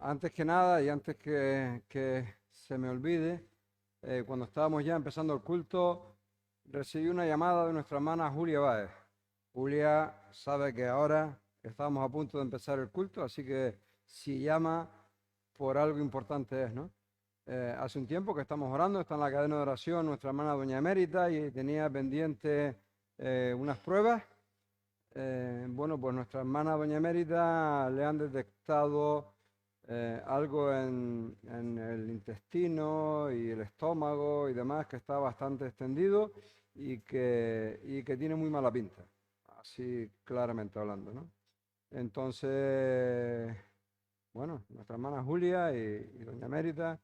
Antes que nada y antes que se me olvide, cuando estábamos ya empezando el culto, recibí una llamada de nuestra hermana Julia Báez. Julia sabe que ahora estamos a punto de empezar el culto, así que si llama por algo importante es, ¿no? Hace un tiempo que estamos orando, está en la cadena de oración nuestra hermana Doña Emérita y tenía pendiente unas pruebas. Bueno, pues nuestra hermana Doña Emérita le han detectado algo en el intestino y el estómago y demás que está bastante extendido y que tiene muy mala pinta, así claramente hablando, ¿no? Entonces, bueno, nuestra hermana Julia y Doña Emérita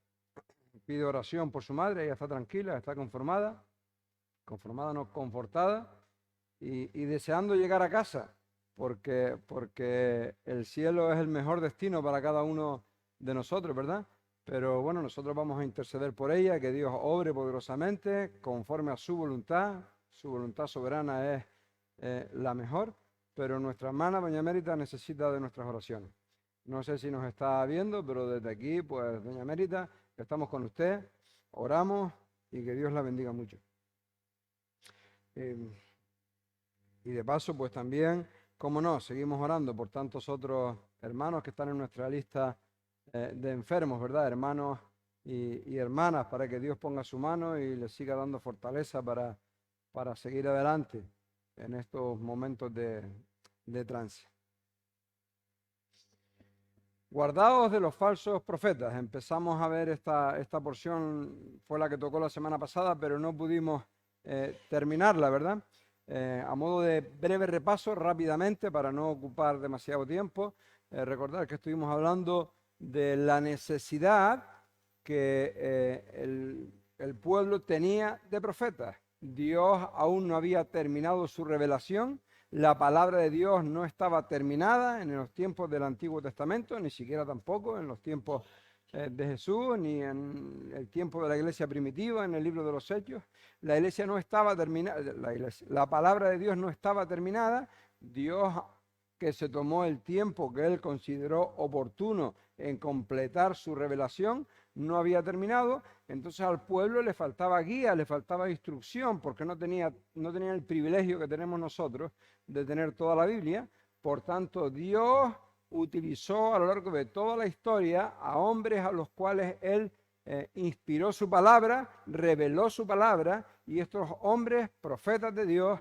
pide oración por su madre, ella está tranquila, está conformada no confortada y deseando llegar a casa, porque el cielo es el mejor destino para cada uno de nosotros, ¿verdad? Pero bueno, nosotros vamos a interceder por ella, que Dios obre poderosamente conforme a su voluntad soberana es la mejor, pero nuestra hermana Doña Mérita necesita de nuestras oraciones. No sé si nos está viendo, pero desde aquí, pues Doña Mérita, estamos con usted, oramos y que Dios la bendiga mucho. Eh, Y de paso, pues también, cómo no, seguimos orando por tantos otros hermanos que están en nuestra lista de enfermos, ¿verdad? Hermanos y hermanas, para que Dios ponga su mano y les siga dando fortaleza para seguir adelante en estos momentos de trance. Guardaos de los falsos profetas. Empezamos a ver esta porción, fue la que tocó la semana pasada, pero no pudimos terminarla, ¿verdad? A modo de breve repaso, rápidamente, para no ocupar demasiado tiempo, recordar que estuvimos hablando de la necesidad que el pueblo tenía de profetas. Dios aún no había terminado su revelación, la palabra de Dios no estaba terminada en los tiempos del Antiguo Testamento, ni siquiera tampoco en los tiempos de Jesús, ni en el tiempo de la iglesia primitiva, en el libro de los Hechos. La iglesia no estaba terminada, la palabra de Dios no estaba terminada. Dios, que se tomó el tiempo que él consideró oportuno en completar su revelación, no había terminado. Entonces al pueblo le faltaba guía, le faltaba instrucción, porque no tenía el privilegio que tenemos nosotros de tener toda la Biblia. Por tanto, Dios utilizó a lo largo de toda la historia a hombres a los cuales él inspiró su palabra, reveló su palabra, y estos hombres, profetas de Dios,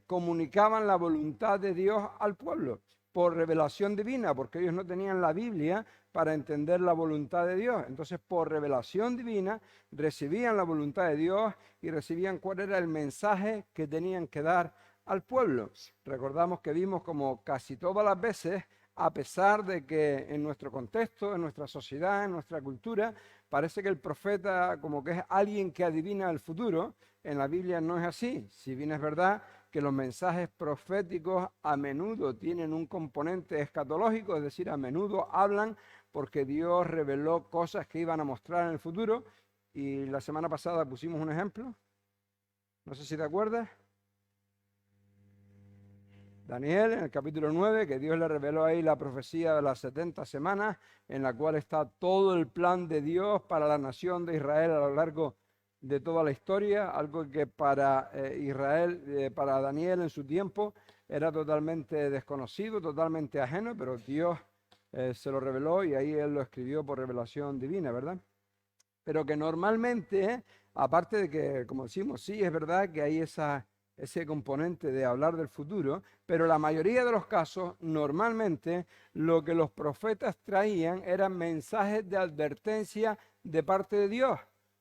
comunicaban la voluntad de Dios al pueblo por revelación divina, porque ellos no tenían la Biblia para entender la voluntad de Dios. Entonces, por revelación divina, recibían la voluntad de Dios y recibían cuál era el mensaje que tenían que dar al pueblo. Recordamos que vimos como casi todas las veces, a pesar de que en nuestro contexto, en nuestra sociedad, en nuestra cultura, parece que el profeta como que es alguien que adivina el futuro, en la Biblia no es así. Si bien es verdad que los mensajes proféticos a menudo tienen un componente escatológico, es decir, a menudo hablan porque Dios reveló cosas que iban a mostrar en el futuro, y la semana pasada pusimos un ejemplo, no sé si te acuerdas. Daniel, en el capítulo 9, que Dios le reveló ahí la profecía de las 70 semanas, en la cual está todo el plan de Dios para la nación de Israel a lo largo de toda la historia, algo que para Israel, para Daniel en su tiempo, era totalmente desconocido, totalmente ajeno, pero Dios se lo reveló y ahí él lo escribió por revelación divina, ¿verdad? Pero que normalmente, aparte de que, como decimos, sí, es verdad que hay ese componente de hablar del futuro, pero la mayoría de los casos, normalmente, lo que los profetas traían eran mensajes de advertencia de parte de Dios.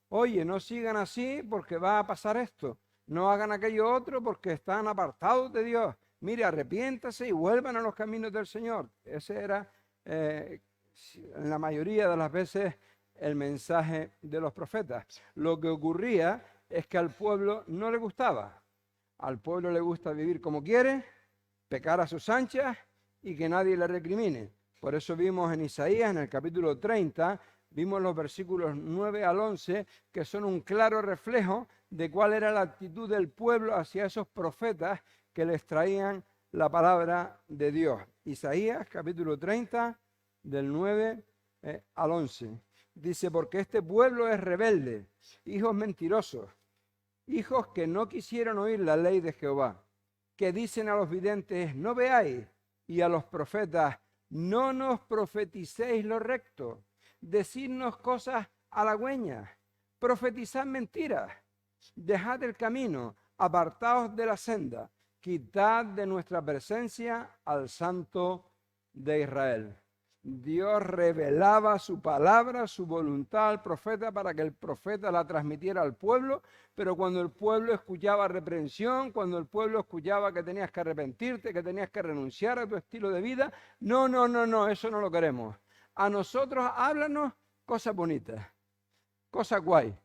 Oye, no sigan así porque va a pasar esto. No hagan aquello otro porque están apartados de Dios. Mire, arrepiéntase y vuelvan a los caminos del Señor. Ese era, en la mayoría de las veces, el mensaje de los profetas. Lo que ocurría es que al pueblo no le gustaba. Al pueblo le gusta vivir como quiere, pecar a sus anchas y que nadie le recrimine. Por eso vimos en Isaías, en el capítulo 30, vimos los versículos 9 al 11, que son un claro reflejo de cuál era la actitud del pueblo hacia esos profetas que les traían la palabra de Dios. Isaías, capítulo 30, del 9 al 11. Dice, porque este pueblo es rebelde, hijos mentirosos, hijos que no quisieron oír la ley de Jehová, que dicen a los videntes, no veáis, y a los profetas, no nos profeticéis lo recto, decidnos cosas halagüeñas, profetizad mentiras, dejad el camino, apartaos de la senda, quitad de nuestra presencia al Santo de Israel. Dios revelaba su palabra, su voluntad al profeta para que el profeta la transmitiera al pueblo, pero cuando el pueblo escuchaba reprensión, cuando el pueblo escuchaba que tenías que arrepentirte, que tenías que renunciar a tu estilo de vida, no, eso no lo queremos. A nosotros háblanos cosas bonitas, cosas guay.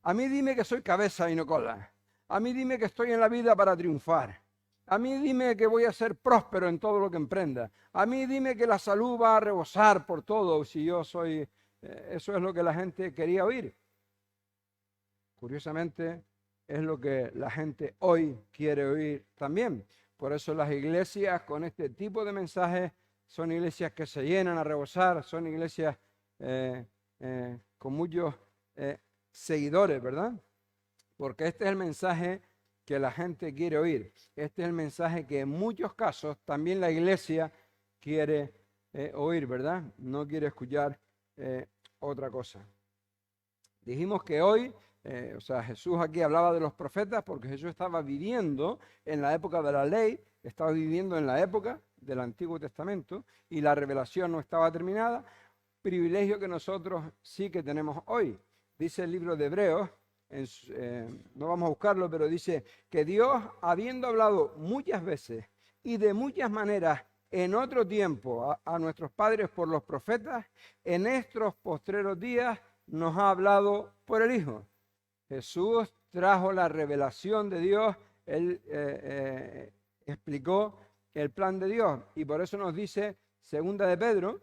A mí dime que soy cabeza y no cola. A mí dime que estoy en la vida para triunfar. A mí dime que voy a ser próspero en todo lo que emprenda. A mí dime que la salud va a rebosar por todo si yo soy... eso es lo que la gente quería oír. Curiosamente, es lo que la gente hoy quiere oír también. Por eso las iglesias con este tipo de mensajes son iglesias que se llenan a rebosar, son iglesias con muchos seguidores, ¿verdad? Porque este es el mensaje que la gente quiere oír. Este es el mensaje que en muchos casos también la iglesia quiere oír, ¿verdad? No quiere escuchar otra cosa. Dijimos que hoy, Jesús aquí hablaba de los profetas porque Jesús estaba viviendo en la época de la ley, estaba viviendo en la época del Antiguo Testamento y la revelación no estaba terminada, privilegio que nosotros sí que tenemos hoy. Dice el libro de Hebreos, no vamos a buscarlo, pero dice que Dios, habiendo hablado muchas veces y de muchas maneras en otro tiempo a nuestros padres por los profetas, en estos postreros días nos ha hablado por el Hijo. Jesús trajo la revelación de Dios, Él explicó el plan de Dios y por eso nos dice segunda de Pedro,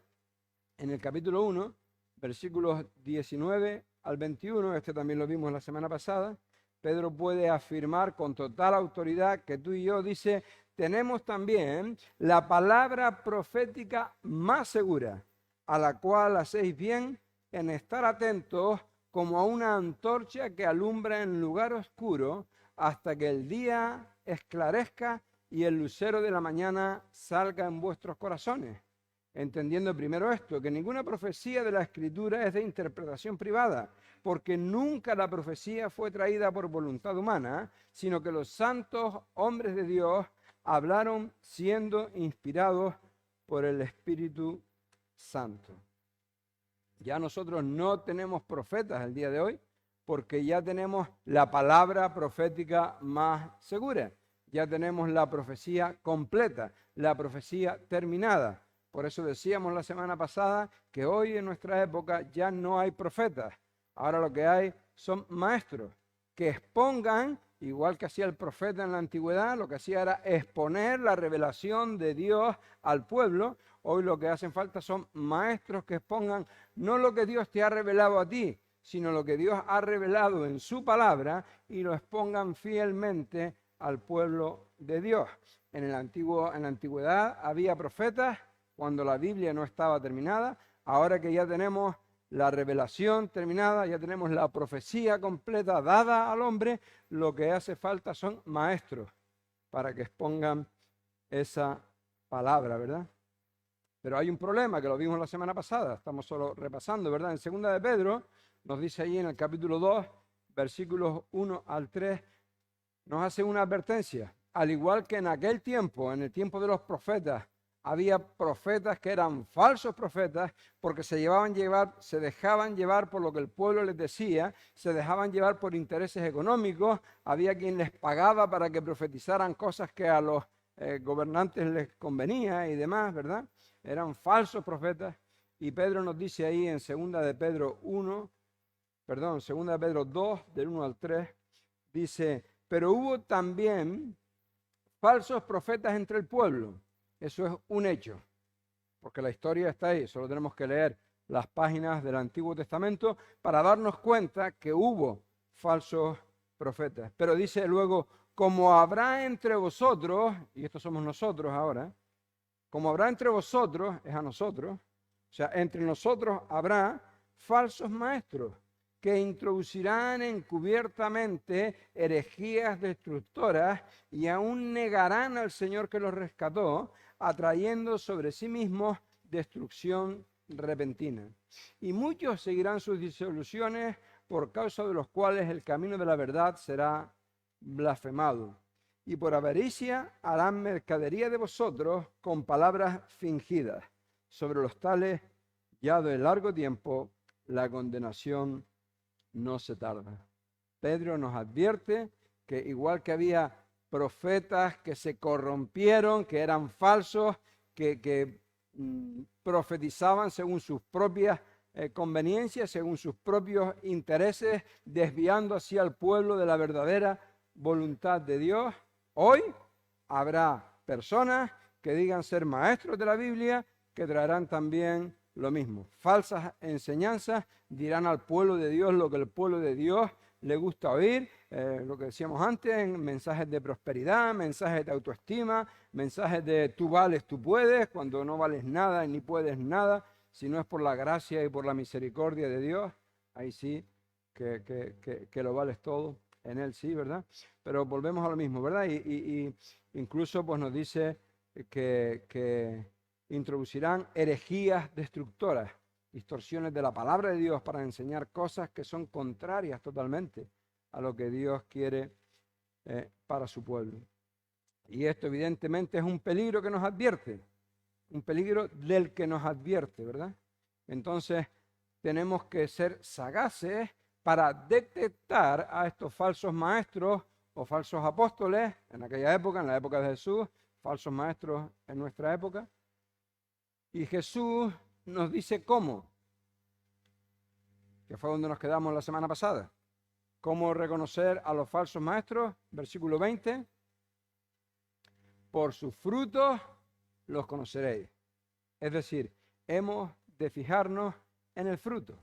en el capítulo 1, versículos 19 al 21, este también lo vimos la semana pasada, Pedro puede afirmar con total autoridad que tú y yo, dice, tenemos también la palabra profética más segura, a la cual hacéis bien en estar atentos como a una antorcha que alumbra en lugar oscuro hasta que el día esclarezca y el lucero de la mañana salga en vuestros corazones. Entendiendo primero esto, que ninguna profecía de la Escritura es de interpretación privada, porque nunca la profecía fue traída por voluntad humana, sino que los santos hombres de Dios hablaron siendo inspirados por el Espíritu Santo. Ya nosotros no tenemos profetas el día de hoy, porque ya tenemos la palabra profética más segura, ya tenemos la profecía completa, la profecía terminada. Por eso decíamos la semana pasada que hoy en nuestra época ya no hay profetas. Ahora lo que hay son maestros que expongan, igual que hacía el profeta en la antigüedad, lo que hacía era exponer la revelación de Dios al pueblo. Hoy lo que hacen falta son maestros que expongan no lo que Dios te ha revelado a ti, sino lo que Dios ha revelado en su palabra y lo expongan fielmente al pueblo de Dios. En la antigüedad había profetas cuando la Biblia no estaba terminada. Ahora que ya tenemos la revelación terminada, ya tenemos la profecía completa dada al hombre, lo que hace falta son maestros para que expongan esa palabra, ¿verdad? Pero hay un problema que lo vimos la semana pasada, estamos solo repasando, ¿verdad? En segunda de Pedro nos dice ahí en el capítulo 2, versículos 1 al 3, nos hace una advertencia. Al igual que en aquel tiempo, en el tiempo de los profetas, había profetas que eran falsos profetas porque se dejaban llevar por lo que el pueblo les decía, se dejaban llevar por intereses económicos, había quien les pagaba para que profetizaran cosas que a los gobernantes les convenía y demás, ¿verdad? Eran falsos profetas. Y Pedro nos dice ahí en segunda de Pedro 2, del 1 al 3, dice, pero hubo también falsos profetas entre el pueblo. Eso es un hecho, porque la historia está ahí, solo tenemos que leer las páginas del Antiguo Testamento para darnos cuenta que hubo falsos profetas. Pero dice luego, como habrá entre vosotros, y estos somos nosotros ahora, como habrá entre vosotros, es a nosotros, O sea, entre nosotros habrá falsos maestros que introducirán encubiertamente herejías destructoras y aún negarán al Señor que los rescató, atrayendo sobre sí mismos destrucción repentina. Y muchos seguirán sus disoluciones, por causa de los cuales el camino de la verdad será blasfemado. Y por avaricia harán mercadería de vosotros con palabras fingidas. Sobre los tales, ya de largo tiempo, la condenación no se tarda. Pedro nos advierte que igual que había profetas que se corrompieron, que eran falsos, que profetizaban según sus propias conveniencias, según sus propios intereses, desviando así al pueblo de la verdadera voluntad de Dios. Hoy habrá personas que digan ser maestros de la Biblia, que traerán también lo mismo. Falsas enseñanzas, dirán al pueblo de Dios lo que el pueblo de Dios le gusta oír, lo que decíamos antes, mensajes de prosperidad, mensajes de autoestima, mensajes de tú vales, tú puedes, cuando no vales nada ni puedes nada, si no es por la gracia y por la misericordia de Dios, ahí sí que lo vales todo, en Él sí, ¿verdad? Pero volvemos a lo mismo, ¿verdad? Y incluso pues nos dice que introducirán herejías destructoras, distorsiones de la palabra de Dios para enseñar cosas que son contrarias totalmente a lo que Dios quiere para su pueblo. Y esto evidentemente es un peligro que nos advierte, un peligro del que nos advierte, ¿verdad? Entonces tenemos que ser sagaces para detectar a estos falsos maestros o falsos apóstoles en aquella época, en la época de Jesús, falsos maestros en nuestra época. Y Jesús nos dice cómo, que fue donde nos quedamos la semana pasada. ¿Cómo reconocer a los falsos maestros? Versículo 20. Por sus frutos los conoceréis. Es decir, hemos de fijarnos en el fruto.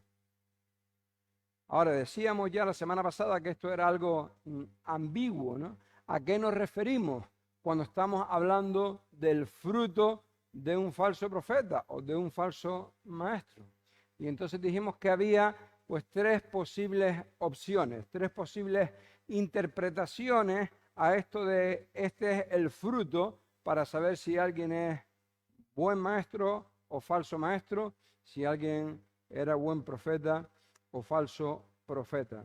Ahora, decíamos ya la semana pasada que esto era algo ambiguo, ¿no? ¿A qué nos referimos cuando estamos hablando del fruto de un falso profeta o de un falso maestro? Y entonces dijimos que había pues tres posibles opciones, tres posibles interpretaciones a esto de este es el fruto para saber si alguien es buen maestro o falso maestro, si alguien era buen profeta o falso profeta.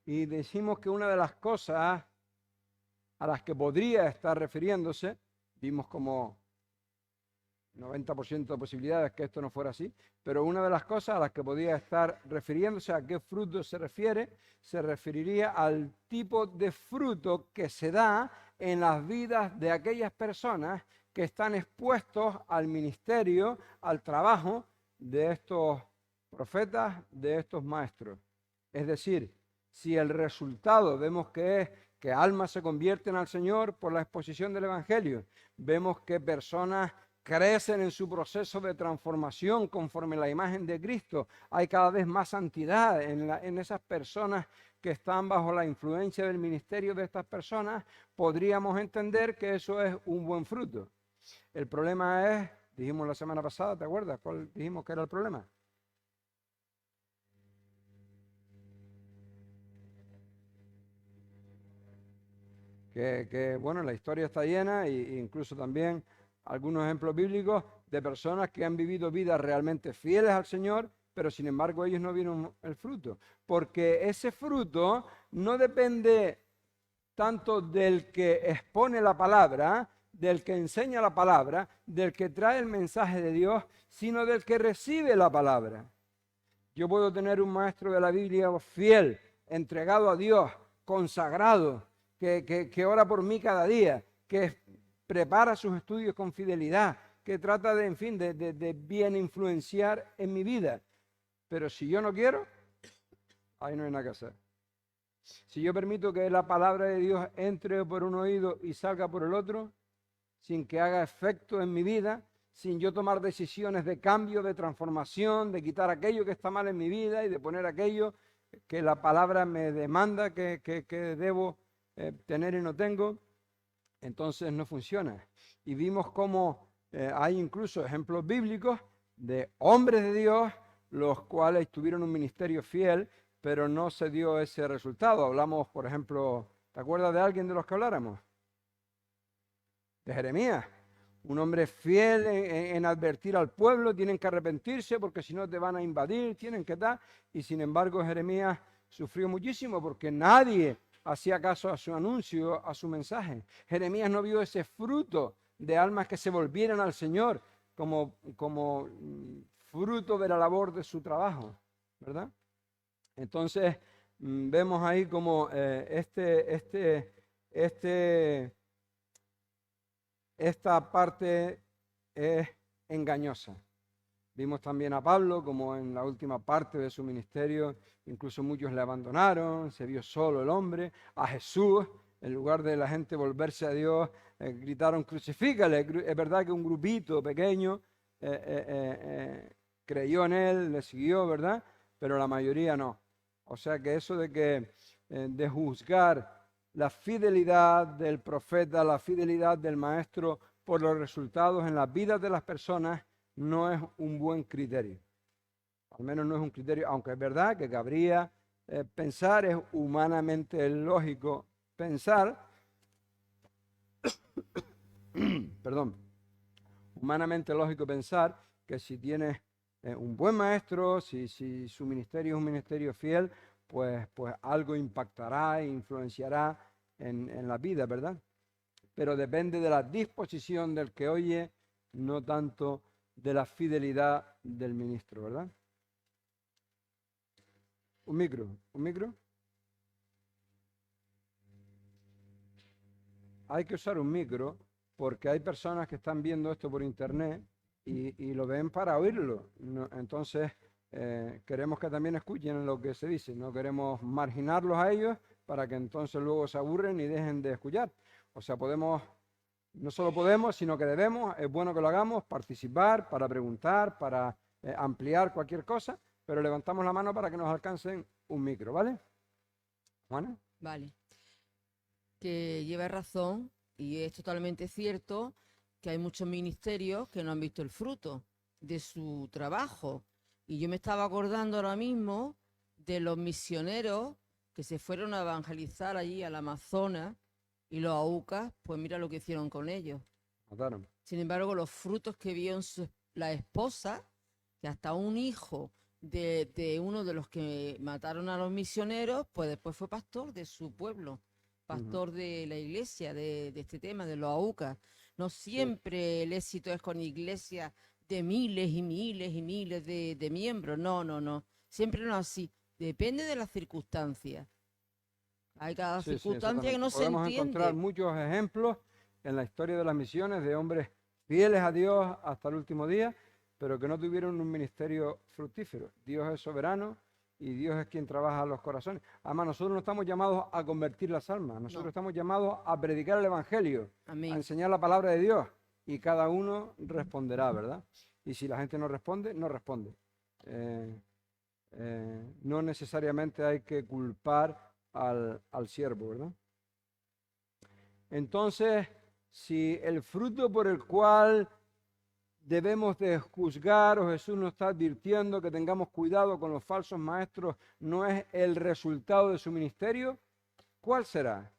Y decimos que una de las cosas a las que podría estar refiriéndose, vimos como 90% de posibilidades que esto no fuera así, pero una de las cosas a las que podía estar refiriéndose, a qué fruto se refiere, se referiría al tipo de fruto que se da en las vidas de aquellas personas que están expuestos al ministerio, al trabajo de estos profetas, de estos maestros. Es decir, si el resultado vemos que es que almas se convierten al Señor por la exposición del Evangelio, vemos que personas crecen en su proceso de transformación conforme a la imagen de Cristo, hay cada vez más santidad en esas personas que están bajo la influencia del ministerio de estas personas, podríamos entender que eso es un buen fruto. El problema es, dijimos la semana pasada, ¿te acuerdas? ¿Cuál dijimos que era el problema? Bueno, la historia está llena e incluso también algunos ejemplos bíblicos de personas que han vivido vidas realmente fieles al Señor, pero sin embargo ellos no vieron el fruto, porque ese fruto no depende tanto del que expone la palabra, del que enseña la palabra, del que trae el mensaje de Dios, sino del que recibe la palabra. Yo puedo tener un maestro de la Biblia fiel, entregado a Dios, consagrado, que ora por mí cada día, que prepara sus estudios con fidelidad, que trata de, en fin, de bien influenciar en mi vida. Pero si yo no quiero, ahí no hay nada que hacer. Si yo permito que la palabra de Dios entre por un oído y salga por el otro, sin que haga efecto en mi vida, sin yo tomar decisiones de cambio, de transformación, de quitar aquello que está mal en mi vida y de poner aquello que la palabra me demanda que debo tener y no tengo, entonces no funciona. Y vimos cómo hay incluso ejemplos bíblicos de hombres de Dios, los cuales tuvieron un ministerio fiel, pero no se dio ese resultado. Hablamos, por ejemplo, ¿te acuerdas de alguien de los que habláramos? De Jeremías. Un hombre fiel en advertir al pueblo, tienen que arrepentirse porque si no te van a invadir, tienen que dar. Y sin embargo Jeremías sufrió muchísimo porque nadie hacía caso a su anuncio, a su mensaje. Jeremías no vio ese fruto de almas que se volvieran al Señor como fruto de la labor de su trabajo, ¿verdad? Entonces vemos ahí como esta parte es engañosa. Vimos también a Pablo como en la última parte de su ministerio, incluso muchos le abandonaron, se vio solo el hombre. A Jesús, en lugar de la gente volverse a Dios, gritaron crucifícale. Es verdad que un grupito pequeño creyó en él, le siguió, ¿verdad? Pero la mayoría no. O sea que eso de juzgar la fidelidad del profeta, la fidelidad del maestro por los resultados en las vidas de las personas no es un buen criterio. Al menos no es un criterio, aunque es verdad que cabría pensar, es humanamente lógico pensar, perdón, humanamente lógico pensar que si tienes un buen maestro, si su ministerio es un ministerio fiel, pues algo impactará e influenciará en la vida, ¿verdad? Pero depende de la disposición del que oye, no tanto de la fidelidad del ministro, ¿verdad? Un micro. Hay que usar un micro porque hay personas que están viendo esto por internet y lo ven para oírlo. Entonces, queremos que también escuchen lo que se dice. No queremos marginarlos a ellos para que entonces luego se aburren y dejen de escuchar. O sea, no solo podemos, sino que debemos, es bueno que lo hagamos, participar, para preguntar, para ampliar cualquier cosa, pero levantamos la mano para que nos alcancen un micro, ¿vale? ¿Juana? Vale, que lleva razón y es totalmente cierto que hay muchos ministerios que no han visto el fruto de su trabajo. Y yo me estaba acordando ahora mismo de los misioneros que se fueron a evangelizar allí al Amazonas y los aucas, pues mira lo que hicieron con ellos. Mataron. Sin embargo, los frutos que vio en la esposa, que hasta un hijo de uno de los que mataron a los misioneros, pues después fue pastor de su pueblo, pastor de la iglesia, de este tema, de los aucas. No Sí. siempre el éxito es con iglesias de miles y miles y miles de miembros, no. Siempre no es así. Depende de las circunstancias. Hay cada Sí, circunstancia que exactamente. no se Podemos encontrar entiende. muchos ejemplos en la historia de las misiones de hombres fieles a Dios hasta el último día, pero que no tuvieron un ministerio fructífero. Dios es soberano y Dios es quien trabaja los corazones. Además, nosotros no estamos llamados a convertir las almas, nosotros No. estamos llamados a predicar el Evangelio, a Amén. enseñar la palabra de Dios y cada uno responderá, ¿verdad? Y si la gente no responde, no responde. No necesariamente hay que culpar al siervo, ¿verdad? Entonces, si el fruto por el cual debemos de juzgar, o Jesús nos está advirtiendo que tengamos cuidado con los falsos maestros, no es el resultado de su ministerio, ¿cuál será?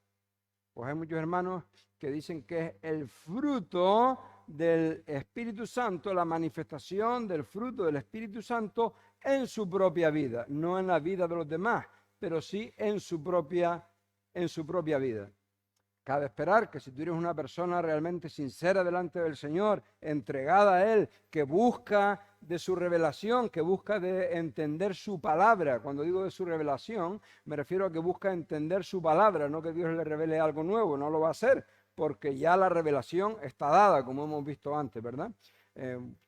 Pues hay muchos hermanos que dicen que es el fruto del Espíritu Santo, la manifestación del fruto del Espíritu Santo en su propia vida, no en la vida de los demás, pero sí en su propia vida. Cabe esperar que si tú eres una persona realmente sincera delante del Señor, entregada a Él, que busca de su revelación, que busca de entender su palabra. Cuando digo de su revelación, me refiero a que busca entender su palabra, no que Dios le revele algo nuevo, no lo va a hacer, porque ya la revelación está dada, como hemos visto antes, ¿verdad?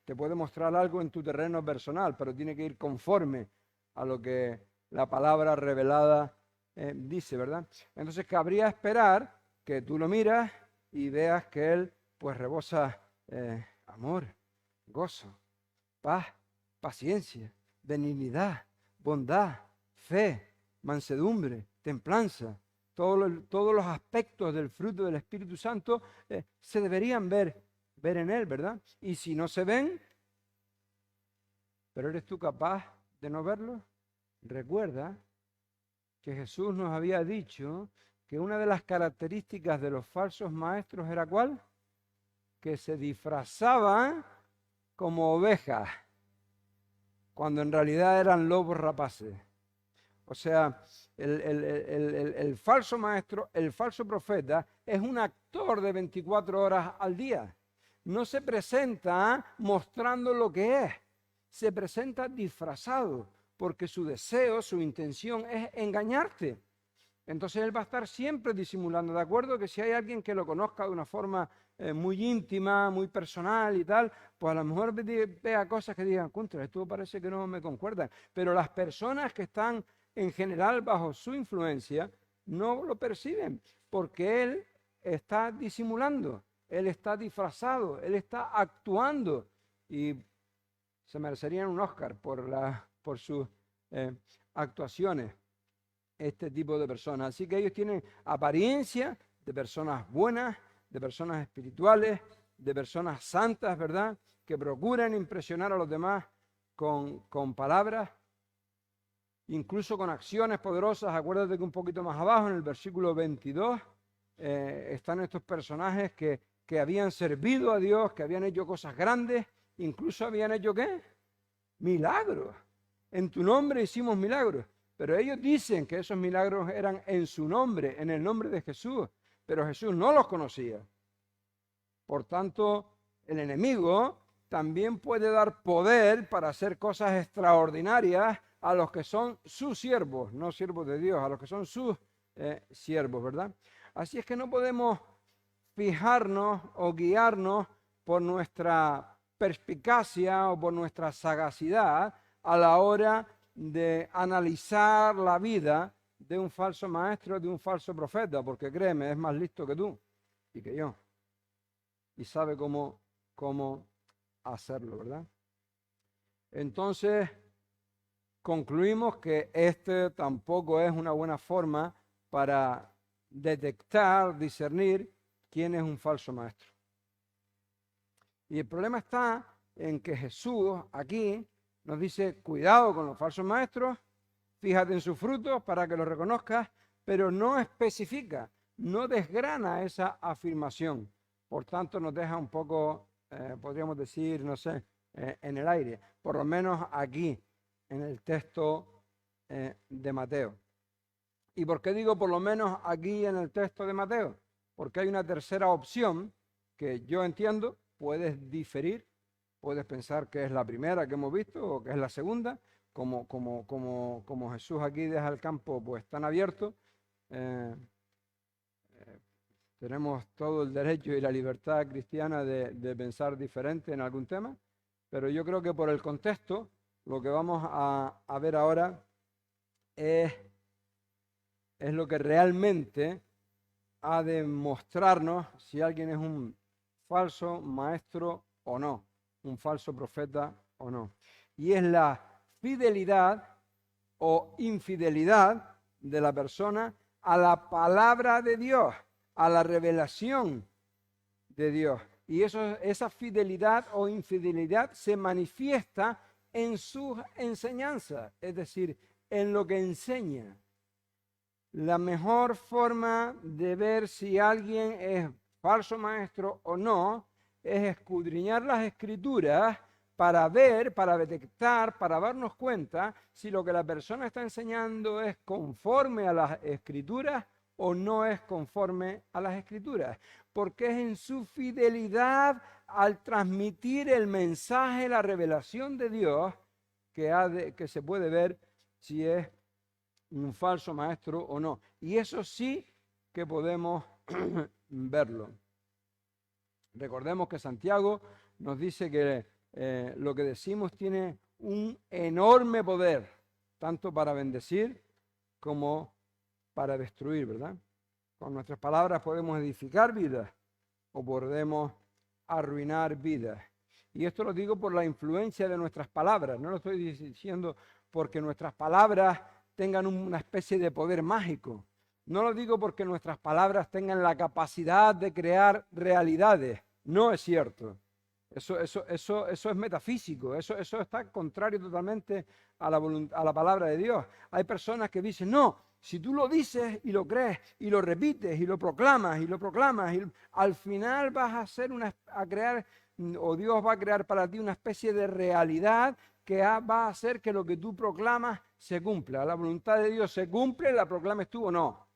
Te puede mostrar algo en tu terreno personal, pero tiene que ir conforme a lo que la palabra revelada dice, ¿verdad? Entonces cabría esperar que tú lo miras y veas que Él pues rebosa amor, gozo, paz, paciencia, benignidad, bondad, fe, mansedumbre, templanza. Todos los aspectos del fruto del Espíritu Santo se deberían ver en Él, ¿verdad? Y si no se ven, pero ¿eres tú capaz de no verlo? Recuerda que Jesús nos había dicho que una de las características de los falsos maestros era ¿cuál? Que se disfrazaban como ovejas, cuando en realidad eran lobos rapaces. O sea, el falso maestro, el falso profeta, es un actor de 24 horas al día. No se presenta mostrando lo que es, se presenta disfrazado, porque su deseo, su intención es engañarte. Entonces él va a estar siempre disimulando, ¿de acuerdo? Que si hay alguien que lo conozca de una forma muy íntima, muy personal y tal, pues a lo mejor vea cosas que digan, contra, esto parece que no me concuerdan. Pero las personas que están en general bajo su influencia no lo perciben, porque él está disimulando, él está disfrazado, él está actuando y se merecerían un Oscar por sus actuaciones, este tipo de personas. Así que ellos tienen apariencia de personas buenas, de personas espirituales, de personas santas, ¿verdad? Que procuran impresionar a los demás con palabras, incluso con acciones poderosas. Acuérdate que un poquito más abajo, en el versículo 22, están estos personajes que habían servido a Dios, que habían hecho cosas grandes, incluso habían hecho ¿qué? Milagros. En tu nombre hicimos milagros. Pero ellos dicen que esos milagros eran en su nombre, en el nombre de Jesús. Pero Jesús no los conocía. Por tanto, el enemigo también puede dar poder para hacer cosas extraordinarias a los que son sus siervos, no siervos de Dios, a los que son sus siervos, ¿verdad? Así es que no podemos fijarnos o guiarnos por nuestra perspicacia o por nuestra sagacidad a la hora de analizar la vida de un falso maestro, de un falso profeta, porque créeme, es más listo que tú y que yo. Y sabe cómo hacerlo, ¿verdad? Entonces, concluimos que este tampoco es una buena forma para detectar, discernir quién es un falso maestro. Y el problema está en que Jesús aquí nos dice, cuidado con los falsos maestros, fíjate en sus frutos para que los reconozcas, pero no especifica, no desgrana esa afirmación. Por tanto, nos deja un poco, podríamos decir, no sé, en el aire, por lo menos aquí, en el texto de Mateo. ¿Y por qué digo por lo menos aquí en el texto de Mateo? Porque hay una tercera opción que yo entiendo, puedes diferir, puedes pensar que es la primera que hemos visto o que es la segunda, como Jesús aquí deja el campo pues tan abierto. Tenemos todo el derecho y la libertad cristiana de pensar diferente en algún tema, pero yo creo que por el contexto, lo que vamos a ver ahora es lo que realmente ha de mostrarnos si alguien es un falso maestro o no, un falso profeta o no. Y es la fidelidad o infidelidad de la persona a la palabra de Dios, a la revelación de Dios. Y esa fidelidad o infidelidad se manifiesta en sus enseñanzas, es decir, en lo que enseña. La mejor forma de ver si alguien es falso maestro o no es escudriñar las escrituras para ver, para detectar, para darnos cuenta si lo que la persona está enseñando es conforme a las escrituras o no es conforme a las escrituras. Porque es en su fidelidad al transmitir el mensaje, la revelación de Dios, que se puede ver si es un falso maestro o no. Y eso sí que podemos verlo. Recordemos que Santiago nos dice que lo que decimos tiene un enorme poder, tanto para bendecir como para destruir, ¿verdad? Con nuestras palabras podemos edificar vidas o podemos arruinar vidas. Y esto lo digo por la influencia de nuestras palabras. No lo estoy diciendo porque nuestras palabras tengan una especie de poder mágico. No lo digo porque nuestras palabras tengan la capacidad de crear realidades. No es cierto. Eso es metafísico, eso está contrario totalmente a la palabra de Dios. Hay personas que dicen, no, si tú lo dices y lo crees y lo repites y lo proclamas al final vas a crear, o Dios va a crear para ti una especie de realidad que va a hacer que lo que tú proclamas se cumpla. La voluntad de Dios se cumple, la proclames tú o no.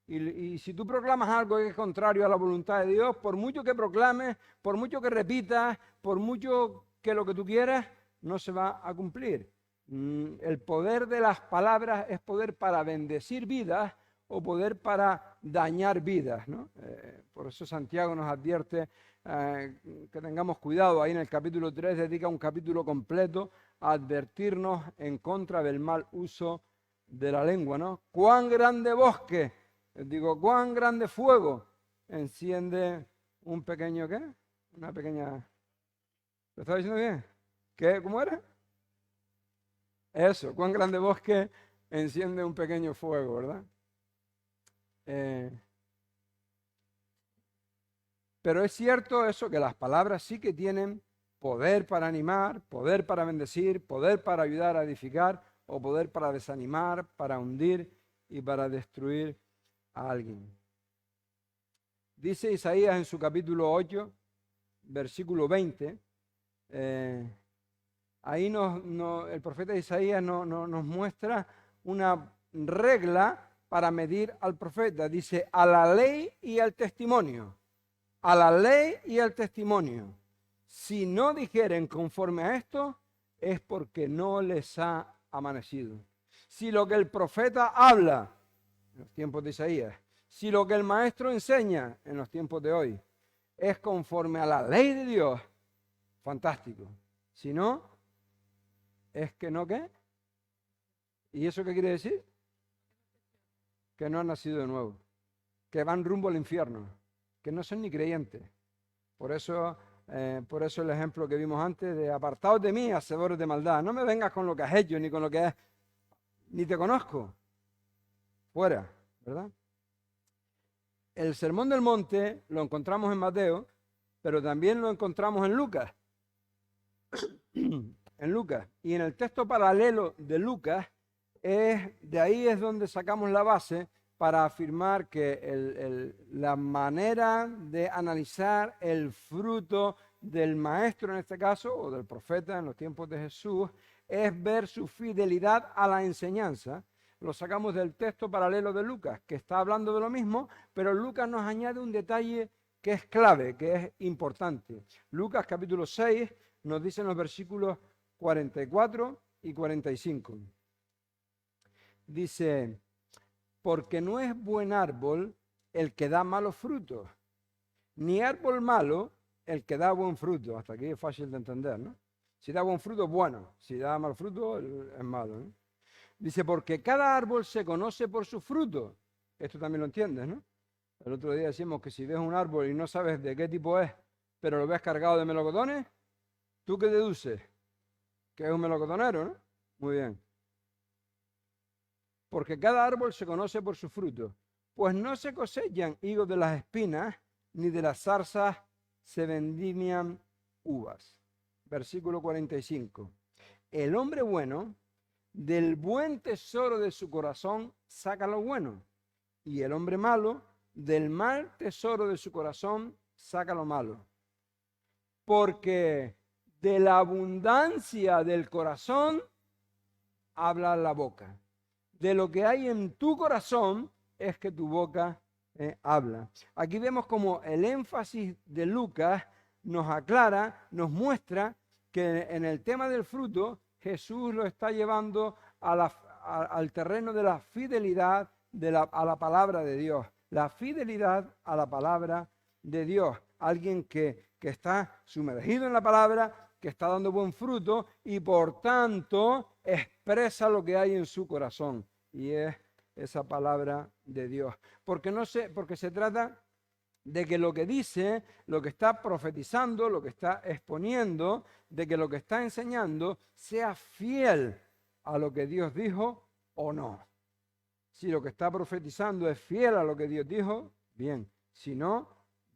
Y si tú proclamas algo que es contrario a la voluntad de Dios, por mucho que proclames, por mucho que repitas, por mucho que lo que tú quieras, no se va a cumplir. El poder de las palabras es poder para bendecir vidas o poder para dañar vidas, ¿no? Por eso Santiago nos advierte que tengamos cuidado. Ahí en el capítulo 3 dedica un capítulo completo a advertirnos en contra del mal uso de la lengua, ¿no? ¡Cuán grande bosque! Digo, ¿cuán grande fuego enciende un pequeño qué? Una pequeña... ¿Lo estaba diciendo bien? ¿Qué? ¿Cómo era? Eso, ¿cuán grande bosque enciende un pequeño fuego, verdad? Pero es cierto eso, que las palabras sí que tienen poder para animar, poder para bendecir, poder para ayudar a edificar o poder para desanimar, para hundir y para destruir a alguien. Dice Isaías en su capítulo 8, versículo 20, ahí el profeta Isaías nos muestra una regla para medir al profeta. Dice, a la ley y al testimonio, a la ley y al testimonio. Si no dijeren conforme a esto, es porque no les ha amanecido. Si lo que el profeta habla, en los tiempos de Isaías, si lo que el maestro enseña en los tiempos de hoy es conforme a la ley de Dios, fantástico. Si no, es que no, ¿qué? ¿Y eso qué quiere decir? Que no han nacido de nuevo, que van rumbo al infierno, que no son ni creyentes. Por eso el ejemplo que vimos antes de apartaos de mí, hacedores de maldad. No me vengas con lo que has hecho, ni con lo que es, ni te conozco. Fuera, ¿verdad? El Sermón del Monte lo encontramos en Mateo, pero también lo encontramos en Lucas. En Lucas. Y en el texto paralelo de Lucas, de ahí es donde sacamos la base para afirmar que la manera de analizar el fruto del maestro en este caso, o del profeta en los tiempos de Jesús, es ver su fidelidad a la enseñanza. Lo sacamos del texto paralelo de Lucas, que está hablando de lo mismo, pero Lucas nos añade un detalle que es clave, que es importante. Lucas capítulo 6 nos dice en los versículos 44 y 45. Dice, porque no es buen árbol el que da malos frutos, ni árbol malo el que da buen fruto. Hasta aquí es fácil de entender, ¿no? Si da buen fruto, bueno. Si da mal fruto, es malo, ¿no? Dice, porque cada árbol se conoce por su fruto. Esto también lo entiendes, ¿no? El otro día decimos que si ves un árbol y no sabes de qué tipo es, pero lo ves cargado de melocotones, ¿tú qué deduces? Que es un melocotonero, ¿no? Muy bien. Porque cada árbol se conoce por su fruto. Pues no se cosechan higos de las espinas, ni de las zarzas se vendimian uvas. Versículo 45. El hombre bueno, del buen tesoro de su corazón, saca lo bueno. Y el hombre malo, del mal tesoro de su corazón, saca lo malo. Porque de la abundancia del corazón habla la boca. De lo que hay en tu corazón es que tu boca habla. Aquí vemos como el énfasis de Lucas nos aclara, nos muestra que en el tema del fruto Jesús lo está llevando al terreno de la fidelidad a la palabra de Dios. La fidelidad a la palabra de Dios. Alguien que está sumergido en la palabra, que está dando buen fruto y por tanto expresa lo que hay en su corazón. Y es esa palabra de Dios. Porque se trata de que lo que dice, lo que está profetizando, lo que está exponiendo, de que lo que está enseñando sea fiel a lo que Dios dijo o no. Si lo que está profetizando es fiel a lo que Dios dijo, bien. Si no,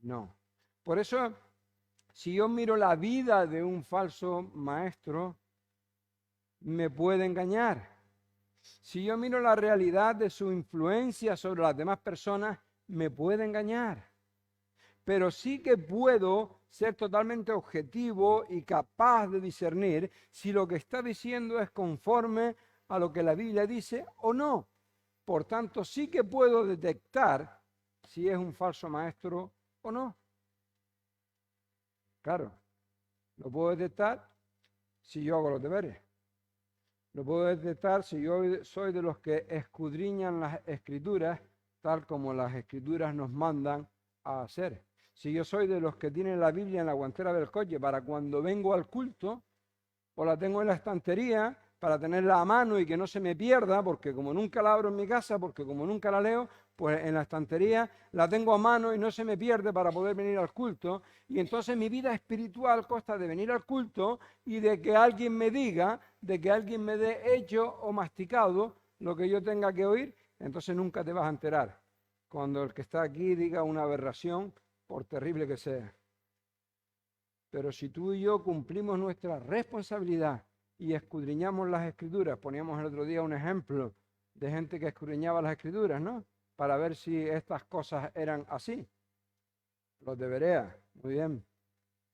no. Por eso Si yo miro la vida de un falso maestro, me puede engañar. Si yo miro la realidad de su influencia sobre las demás personas, me puede engañar. Pero sí que puedo ser totalmente objetivo y capaz de discernir si lo que está diciendo es conforme a lo que la Biblia dice o no. Por tanto, sí que puedo detectar si es un falso maestro o no. Claro, lo puedo detectar si yo hago los deberes. Lo puedo detectar si yo soy de los que escudriñan las Escrituras tal como las Escrituras nos mandan a hacer. Si yo soy de los que tienen la Biblia en la guantera del coche para cuando vengo al culto, o la tengo en la estantería para tenerla a mano y que no se me pierda, porque como nunca la abro en mi casa, porque como nunca la leo, pues en la estantería la tengo a mano y no se me pierde para poder venir al culto. Y entonces mi vida espiritual consta de venir al culto y de que alguien me diga, de que alguien me dé hecho o masticado lo que yo tenga que oír, entonces nunca te vas a enterar cuando el que está aquí diga una aberración, por terrible que sea. Pero si tú y yo cumplimos nuestra responsabilidad y escudriñamos las Escrituras, poníamos el otro día un ejemplo de gente que escudriñaba las Escrituras, ¿no? Para ver si estas cosas eran así. Los de Berea, muy bien.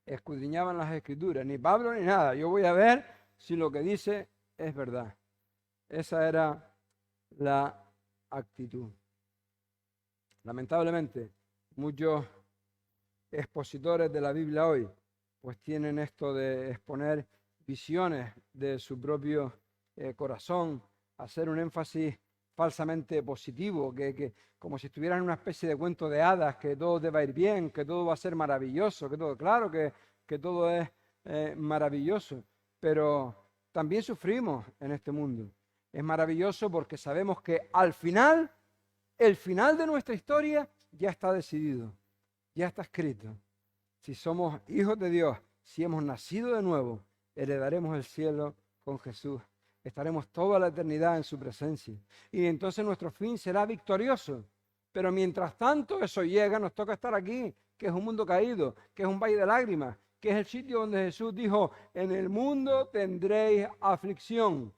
Escudriñaban las Escrituras, ni Pablo ni nada. Yo voy a ver si lo que dice es verdad. Esa era la actitud. Lamentablemente, muchos expositores de la Biblia hoy pues tienen esto de exponer visiones de su propio corazón, hacer un énfasis falsamente positivo, que como si estuvieran en una especie de cuento de hadas, que todo te va a ir bien, que todo va a ser maravilloso, que todo, claro que todo es maravilloso, pero también sufrimos en este mundo. Es maravilloso porque sabemos que al final, el final de nuestra historia ya está decidido, ya está escrito. Si somos hijos de Dios, si hemos nacido de nuevo, heredaremos el cielo con Jesús. Estaremos toda la eternidad en su presencia. Y entonces nuestro fin será victorioso. Pero mientras tanto eso llega, nos toca estar aquí, que es un mundo caído, que es un valle de lágrimas, que es el sitio donde Jesús dijo, en el mundo tendréis aflicción.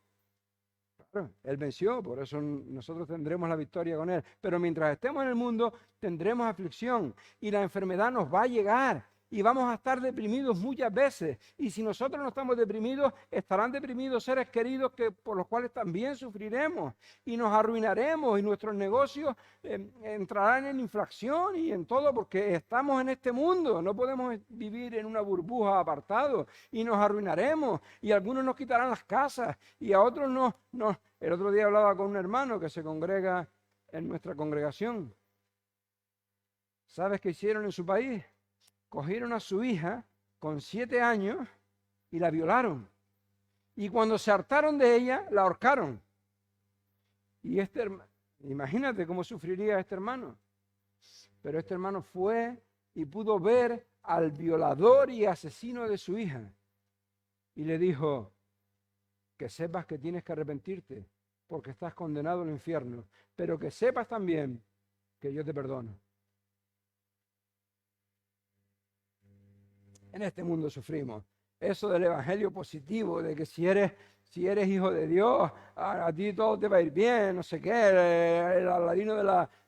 Claro, Él venció, por eso nosotros tendremos la victoria con Él. Pero mientras estemos en el mundo, tendremos aflicción y la enfermedad nos va a llegar y vamos a estar deprimidos muchas veces. Y si nosotros no estamos deprimidos, estarán deprimidos seres queridos por los cuales también sufriremos y nos arruinaremos y nuestros negocios entrarán en inflación y en todo porque estamos en este mundo. No podemos vivir en una burbuja apartado y nos arruinaremos y algunos nos quitarán las casas y a otros no. El otro día hablaba con un hermano que se congrega en nuestra congregación. ¿Sabes qué hicieron en su país? Cogieron a su hija con 7 años y la violaron. Y cuando se hartaron de ella, la ahorcaron. Y imagínate cómo sufriría este hermano. Pero este hermano fue y pudo ver al violador y asesino de su hija. Y le dijo, que sepas que tienes que arrepentirte porque estás condenado al infierno, pero que sepas también que yo te perdono. En este mundo sufrimos. Eso del evangelio positivo, de que si eres hijo de Dios, a ti todo te va a ir bien, no sé qué, el aladino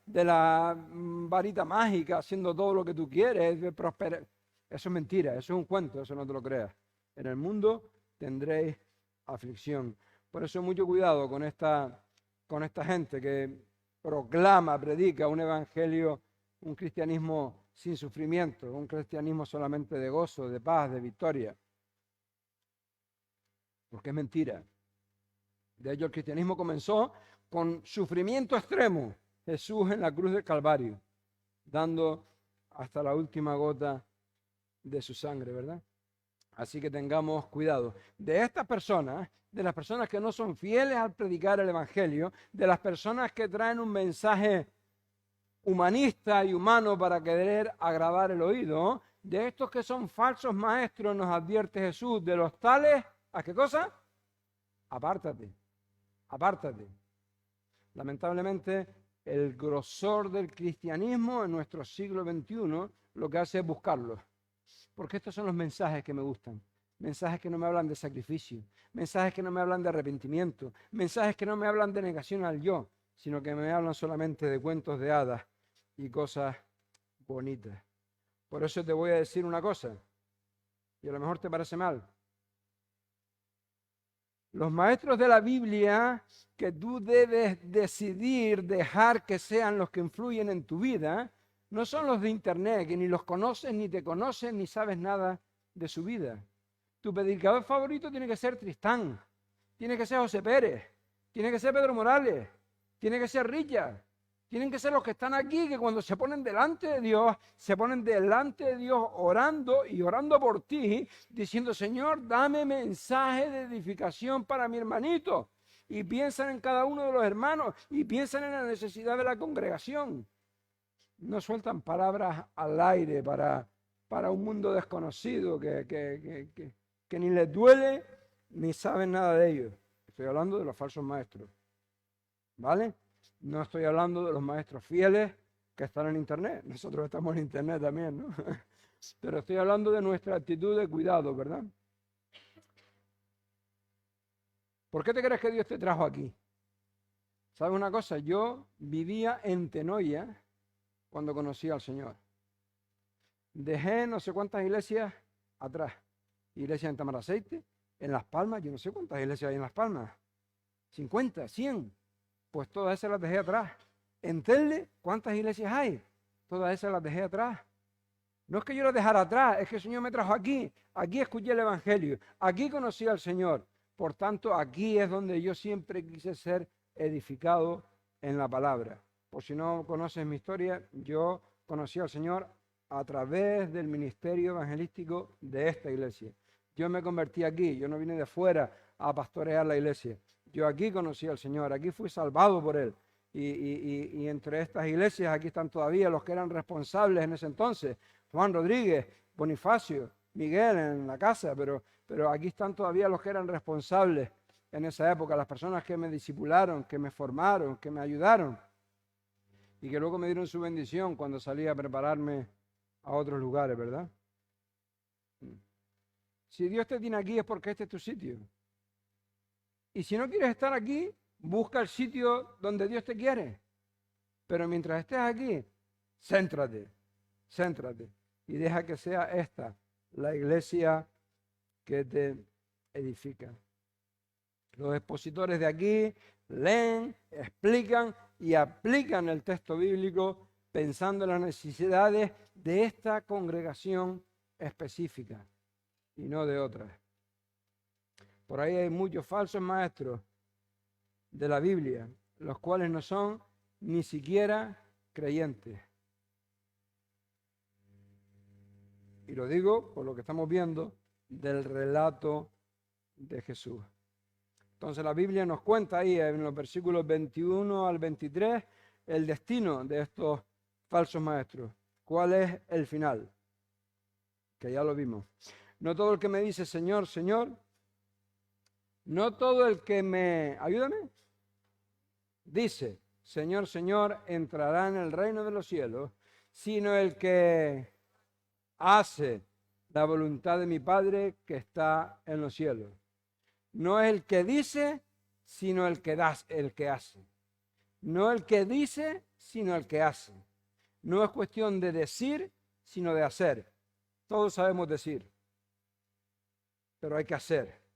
de la varita mágica, haciendo todo lo que tú quieres, prosperar. Eso es mentira, eso es un cuento, eso no te lo creas. En el mundo tendréis aflicción. Por eso mucho cuidado con esta gente que proclama, predica un evangelio, un cristianismo sin sufrimiento, un cristianismo solamente de gozo, de paz, de victoria. Porque es mentira. De hecho, el cristianismo comenzó con sufrimiento extremo. Jesús en la cruz del Calvario, dando hasta la última gota de su sangre, ¿verdad? Así que tengamos cuidado. De estas personas, de las personas que no son fieles al predicar el evangelio, de las personas que traen un mensaje humanista y humano para querer agradar el oído, de estos que son falsos maestros, nos advierte Jesús, de los tales, ¿a qué cosa? Apártate, apártate. Lamentablemente, el grosor del cristianismo en nuestro siglo XXI lo que hace es buscarlos. porque estos son los mensajes que me gustan. Mensajes que no me hablan de sacrificio, mensajes que no me hablan de arrepentimiento, mensajes que no me hablan de negación al yo, sino que me hablan solamente de cuentos de hadas y cosas bonitas. Por eso te voy a decir una cosa, y a lo mejor te parece mal. Los maestros de la Biblia que tú debes decidir dejar que sean los que influyen en tu vida, no son los de internet, que ni los conoces, ni te conocen, ni sabes nada de su vida. Tu predicador favorito tiene que ser Tristán, tiene que ser José Pérez, tiene que ser Pedro Morales, tiene que ser Richard, tienen que ser los que están aquí, que cuando se ponen delante de Dios, se ponen delante de Dios orando y orando por ti, diciendo, Señor, dame mensaje de edificación para mi hermanito. Y piensan en cada uno de los hermanos y piensan en la necesidad de la congregación. No sueltan palabras al aire para un mundo desconocido que ni les duele ni saben nada de ellos. Estoy hablando de los falsos maestros. ¿Vale? No estoy hablando de los maestros fieles que están en internet. Nosotros estamos en internet también, ¿no? Pero estoy hablando de nuestra actitud de cuidado, ¿verdad? ¿Por qué te crees que Dios te trajo aquí? ¿Sabes una cosa? Yo vivía en Tenoya cuando conocí al Señor. Dejé no sé cuántas iglesias atrás. Iglesias en Tamaraceite, en Las Palmas, yo no sé cuántas iglesias hay en Las Palmas. 50, 100. Pues todas esas las dejé atrás. En Telde, ¿cuántas iglesias hay? Todas esas las dejé atrás. No es que yo las dejara atrás, es que el Señor me trajo aquí. Aquí escuché el Evangelio. Aquí conocí al Señor. Por tanto, aquí es donde yo siempre quise ser edificado en la palabra. Por si no conoces mi historia, yo conocí al Señor a través del ministerio evangelístico de esta iglesia. Yo me convertí aquí, yo no vine de fuera a pastorear la iglesia. Yo aquí conocí al Señor, aquí fui salvado por Él. Y entre estas iglesias, aquí están todavía los que eran responsables en ese entonces. Juan Rodríguez, Bonifacio, Miguel en la casa, pero aquí están todavía los que eran responsables en esa época, las personas que me discipularon, que me formaron, que me ayudaron y que luego me dieron su bendición cuando salí a prepararme a otros lugares, ¿verdad? Si Dios te tiene aquí es porque este es tu sitio. Y si no quieres estar aquí, busca el sitio donde Dios te quiere. Pero mientras estés aquí, céntrate y deja que sea esta la iglesia que te edifica. Los expositores de aquí leen, explican y aplican el texto bíblico pensando en las necesidades de esta congregación específica y no de otras. Por ahí hay muchos falsos maestros de la Biblia, los cuales no son ni siquiera creyentes. Y lo digo por lo que estamos viendo del relato de Jesús. Entonces la Biblia nos cuenta ahí en los versículos 21 al 23 el destino de estos falsos maestros. ¿Cuál es el final? Que ya lo vimos. No todo el que me dice Señor, Señor, no todo el que me... Ayúdame. Dice, Señor, Señor, entrará en el reino de los cielos, sino el que hace la voluntad de mi Padre que está en los cielos. No es el que dice, sino el que hace. No el que dice, sino el que hace. No es cuestión de decir, sino de hacer. Todos sabemos decir, pero hay que hacer.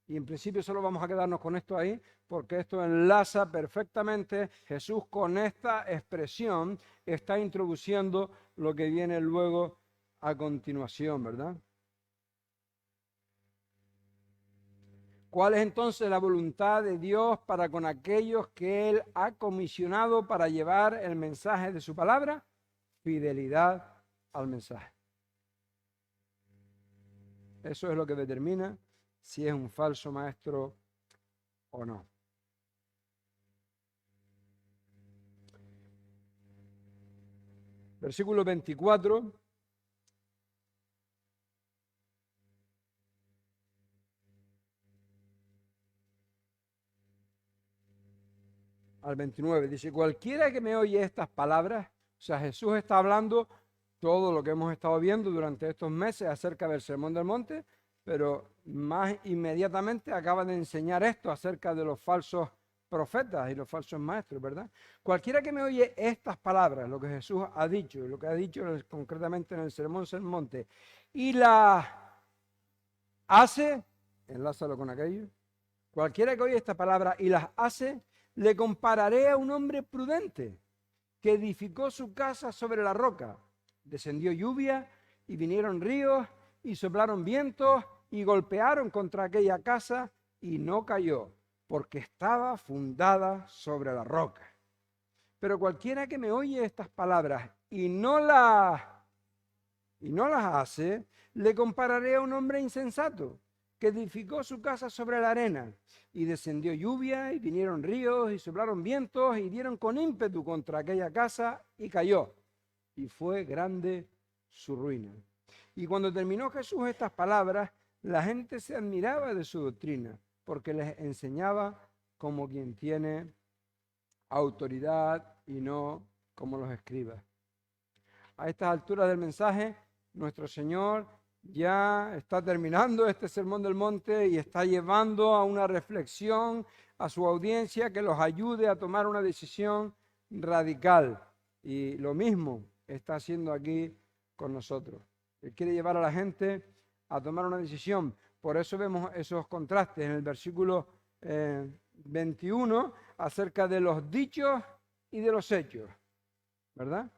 Y en principio solo vamos a quedarnos con esto ahí, porque esto enlaza perfectamente. Jesús con esta expresión está introduciendo lo que viene luego a continuación, ¿verdad? ¿Cuál es entonces la voluntad de Dios para con aquellos que Él ha comisionado para llevar el mensaje de su palabra? Fidelidad al mensaje. Eso es lo que determina si es un falso maestro o no. Versículo 24. Al 29, dice, cualquiera que me oye estas palabras, o sea, Jesús está hablando todo lo que hemos estado viendo durante estos meses acerca del Sermón del Monte, pero más inmediatamente acaba de enseñar esto acerca de los falsos profetas y los falsos maestros, ¿verdad? Cualquiera que me oye estas palabras, lo que Jesús ha dicho, lo que ha dicho concretamente en el Sermón del Monte, y la hace, enlázalo con aquello, cualquiera que oye esta palabra y las hace, le compararé a un hombre prudente que edificó su casa sobre la roca. Descendió lluvia y vinieron ríos y soplaron vientos y golpearon contra aquella casa y no cayó, porque estaba fundada sobre la roca. Pero cualquiera que me oye estas palabras y no las hace, le compararé a un hombre insensato que edificó su casa sobre la arena, y descendió lluvia, y vinieron ríos, y soplaron vientos, y dieron con ímpetu contra aquella casa, y cayó, y fue grande su ruina. Y cuando terminó Jesús estas palabras, la gente se admiraba de su doctrina, porque les enseñaba como quien tiene autoridad y no como los escribas. A estas alturas del mensaje, nuestro Señor ya está terminando este Sermón del Monte y está llevando a una reflexión a su audiencia que los ayude a tomar una decisión radical. Y lo mismo está haciendo aquí con nosotros. Él quiere llevar a la gente a tomar una decisión. Por eso vemos esos contrastes en el versículo 21 acerca de los dichos y de los hechos, ¿verdad?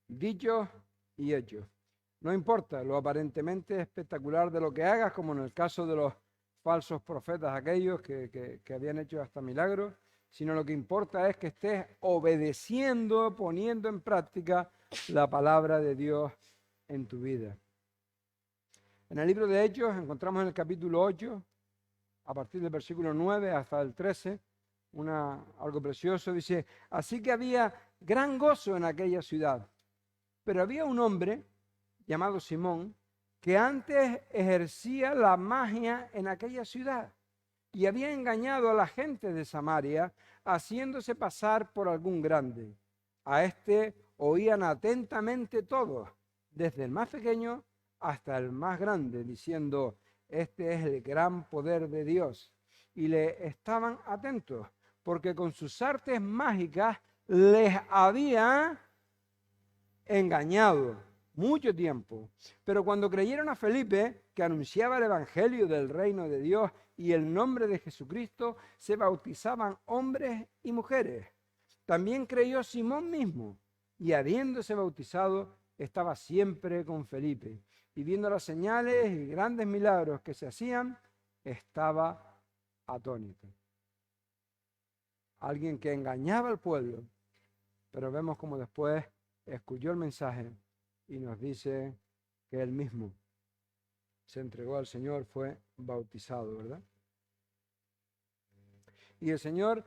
Dichos y hechos. No importa lo aparentemente espectacular de lo que hagas, como en el caso de los falsos profetas, aquellos que habían hecho hasta milagros, sino lo que importa es que estés obedeciendo, poniendo en práctica la palabra de Dios en tu vida. En el libro de Hechos encontramos en el capítulo 8, a partir del versículo 9 hasta el 13, algo precioso. Dice: así que había gran gozo en aquella ciudad, pero había un hombre llamado Simón, que antes ejercía la magia en aquella ciudad y había engañado a la gente de Samaria, haciéndose pasar por algún grande. A este oían atentamente todos, desde el más pequeño hasta el más grande, diciendo: este es el gran poder de Dios. Y le estaban atentos, porque con sus artes mágicas les había engañado mucho tiempo. Pero cuando creyeron a Felipe, que anunciaba el evangelio del reino de Dios y el nombre de Jesucristo, se bautizaban hombres y mujeres. También creyó Simón mismo, y habiéndose bautizado, estaba siempre con Felipe. Y viendo las señales y grandes milagros que se hacían, estaba atónito. Alguien que engañaba al pueblo, pero vemos como después escuchó el mensaje y nos dice que él mismo se entregó al Señor, fue bautizado, ¿verdad? Y el Señor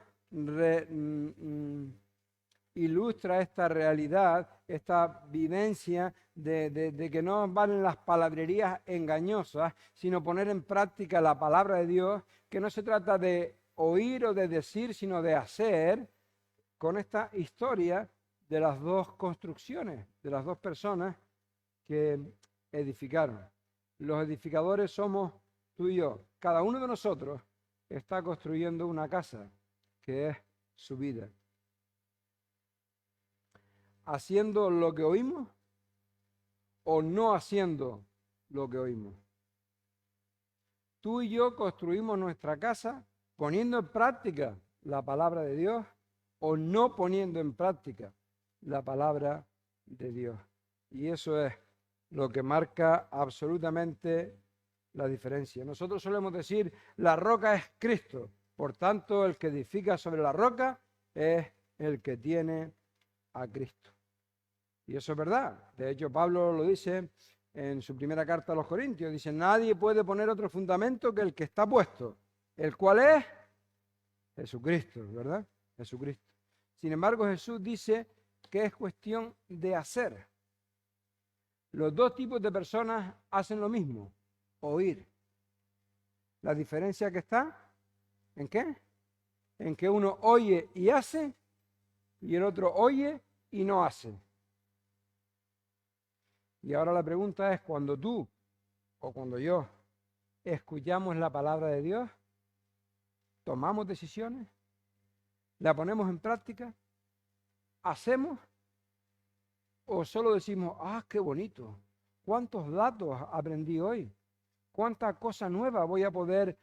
ilustra esta realidad, esta vivencia de que no valen las palabrerías engañosas, sino poner en práctica la palabra de Dios, que no se trata de oír o de decir, sino de hacer, con esta historia de las dos construcciones, de las dos personas que edificaron. Los edificadores somos tú y yo. Cada uno de nosotros está construyendo una casa, que es su vida. ¿Haciendo lo que oímos o no haciendo lo que oímos? Tú y yo construimos nuestra casa poniendo en práctica la palabra de Dios o no poniendo en práctica la palabra de Dios. Y eso es lo que marca absolutamente la diferencia. Nosotros solemos decir: la roca es Cristo. Por tanto, el que edifica sobre la roca es el que tiene a Cristo. Y eso es verdad. De hecho, Pablo lo dice en su primera carta a los Corintios. Dice: nadie puede poner otro fundamento que el que está puesto, el cual es Jesucristo, ¿verdad? Jesucristo. Sin embargo, Jesús dice que es cuestión de hacer. Los dos tipos de personas hacen lo mismo: oír. La diferencia que está, ¿en qué? En que uno oye y hace, y el otro oye y no hace. Y ahora la pregunta es, cuando tú o cuando yo escuchamos la palabra de Dios, ¿tomamos decisiones? ¿La ponemos en práctica? ¿Hacemos? ¿O solo decimos, ah, qué bonito? ¿Cuántos datos aprendí hoy? ¿Cuántas cosas nuevas voy a poder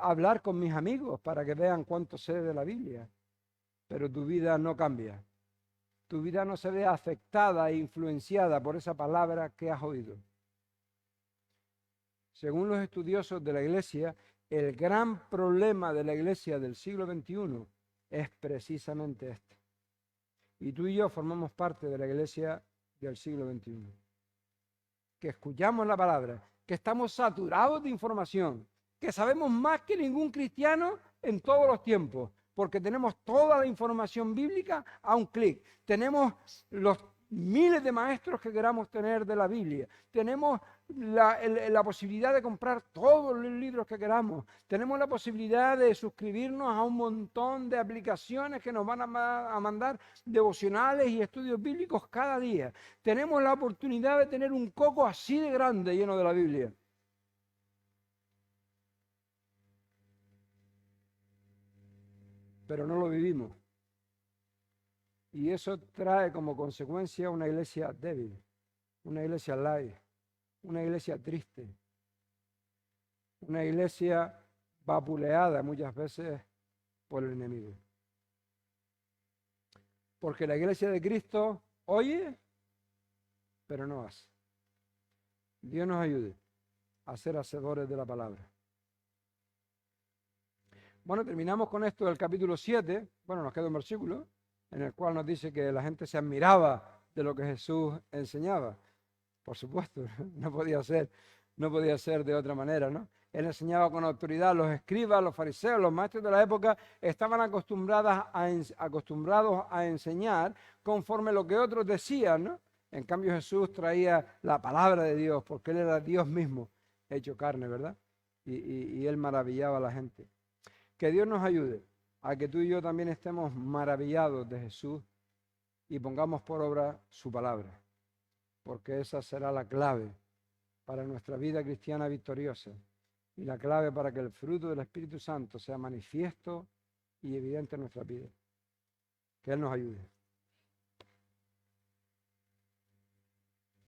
hablar con mis amigos para que vean cuánto sé de la Biblia? Pero tu vida no cambia. Tu vida no se ve afectada e influenciada por esa palabra que has oído. Según los estudiosos de la Iglesia, el gran problema de la Iglesia del siglo XXI es precisamente este. Y tú y yo formamos parte de la Iglesia del siglo XXI. Que escuchamos la palabra, que estamos saturados de información, que sabemos más que ningún cristiano en todos los tiempos, porque tenemos toda la información bíblica a un clic. Tenemos los miles de maestros que queramos tener de la Biblia. Tenemos la posibilidad de comprar todos los libros que queramos. Tenemos la posibilidad de suscribirnos a un montón de aplicaciones que nos van a mandar devocionales y estudios bíblicos cada día. Tenemos la oportunidad de tener un coco así de grande lleno de la Biblia. Pero no lo vivimos. Y eso trae como consecuencia una iglesia débil, una iglesia light, una iglesia triste, una iglesia vapuleada muchas veces por el enemigo. Porque la iglesia de Cristo oye, pero no hace. Dios nos ayude a ser hacedores de la palabra. Bueno, terminamos con esto del capítulo 7. Bueno, nos queda un versículo en el cual nos dice que la gente se admiraba de lo que Jesús enseñaba. Por supuesto, no podía ser de otra manera, ¿no? Él enseñaba con autoridad. Los escribas, los fariseos, los maestros de la época estaban acostumbrados a enseñar conforme lo que otros decían, ¿no? En cambio Jesús traía la palabra de Dios, porque Él era Dios mismo, hecho carne, ¿verdad? Y Él maravillaba a la gente. Que Dios nos ayude a que tú y yo también estemos maravillados de Jesús y pongamos por obra su palabra, porque esa será la clave para nuestra vida cristiana victoriosa y la clave para que el fruto del Espíritu Santo sea manifiesto y evidente en nuestra vida. Que Él nos ayude.